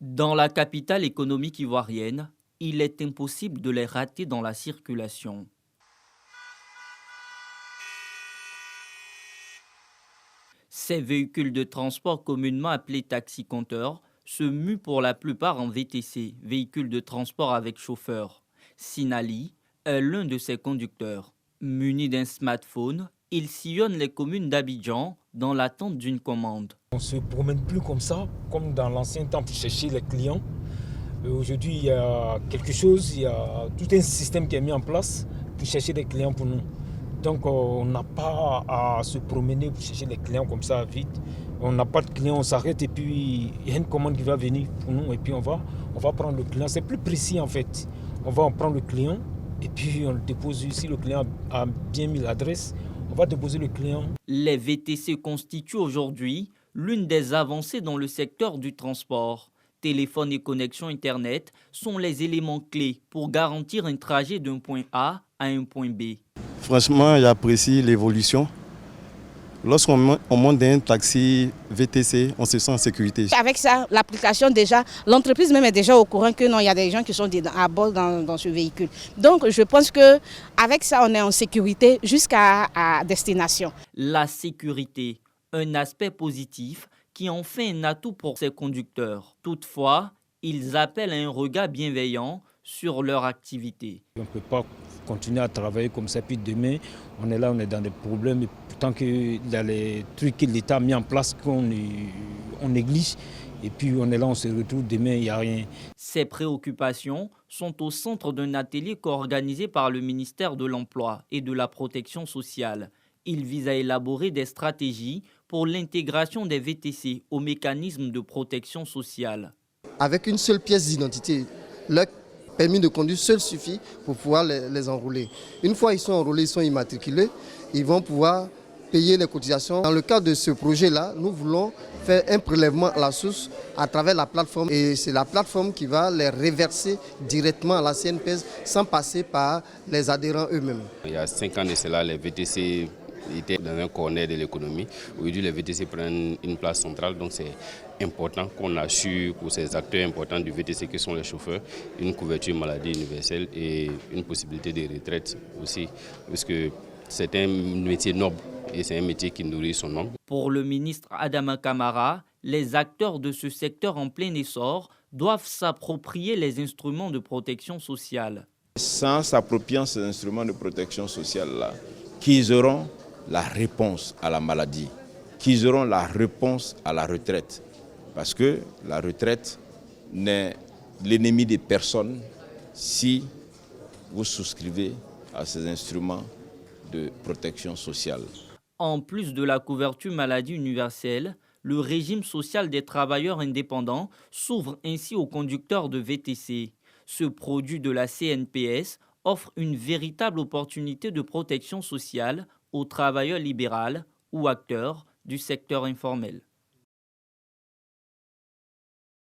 Dans la capitale économique ivoirienne, il est impossible de les rater dans la circulation. Ces véhicules de transport communément appelés taxis-compteurs se muent pour la plupart en VTC, véhicules de transport avec chauffeur. Sinali est l'un de ces conducteurs. Muni d'un smartphone, il sillonne les communes d'Abidjan dans l'attente d'une commande. On ne se promène plus comme ça, comme dans l'ancien temps pour chercher les clients. Aujourd'hui, il y a quelque chose, il y a tout un système qui est mis en place pour chercher des clients pour nous. Donc on n'a pas à se promener pour chercher les clients comme ça vite. On n'a pas de clients, on s'arrête et puis il y a une commande qui va venir pour nous et puis on va prendre le client. C'est plus précis en fait. On va en prendre le client et puis on le dépose ici. Le client a bien mis l'adresse. On va déposer le client. Les VTC constituent aujourd'hui l'une des avancées dans le secteur du transport. Téléphone et connexion Internet sont les éléments clés pour garantir un trajet d'un point A à un point B. Franchement, j'apprécie l'évolution. Lorsqu'on monte dans un taxi VTC, on se sent en sécurité. Avec ça, l'application déjà, l'entreprise même est déjà au courant que non, il y a des gens qui sont à bord dans ce véhicule. Donc je pense qu'avec ça, on est en sécurité jusqu'à destination. La sécurité, un aspect positif qui en fait un atout pour ces conducteurs. Toutefois, ils appellent à un regard bienveillant sur leur activité. On ne peut pas continuer à travailler comme ça, puis demain, on est là, on est dans des problèmes. Et pourtant qu'il y a les trucs que l'État a mis en place qu'on néglige, et puis on est là, on se retrouve, demain, il n'y a rien. Ces préoccupations sont au centre d'un atelier co-organisé par le ministère de l'Emploi et de la Protection sociale. Il vise à élaborer des stratégies pour l'intégration des VTC au mécanisme de protection sociale. Avec une seule pièce d'identité, leur permis de conduire seul suffit pour pouvoir les enrôler. Une fois ils sont enrôlés, ils sont immatriculés, ils vont pouvoir payer les cotisations. Dans le cadre de ce projet-là, nous voulons faire un prélèvement à la source à travers la plateforme. Et c'est la plateforme qui va les reverser directement à la CNPS sans passer par les adhérents eux-mêmes. Il y a 5 ans de cela, les VTC étaient dans un corner de l'économie. Aujourd'hui, les VTC prennent une place centrale, donc c'est important qu'on assure pour ces acteurs importants du VTC que sont les chauffeurs une couverture maladie universelle et une possibilité de retraite aussi, parce que c'est un métier noble et c'est un métier qui nourrit son nom. Pour le ministre Adama Kamara, les acteurs de ce secteur en plein essor doivent s'approprier les instruments de protection sociale. Sans s'approprier ces instruments de protection sociale-là, qu'ils auront la réponse à la maladie, qu'ils auront la réponse à la retraite. Parce que la retraite n'est l'ennemi des personnes si vous souscrivez à ces instruments de protection sociale. En plus de la couverture maladie universelle, le régime social des travailleurs indépendants s'ouvre ainsi aux conducteurs de VTC. Ce produit de la CNPS offre une véritable opportunité de protection sociale aux travailleurs libéraux ou acteurs du secteur informel.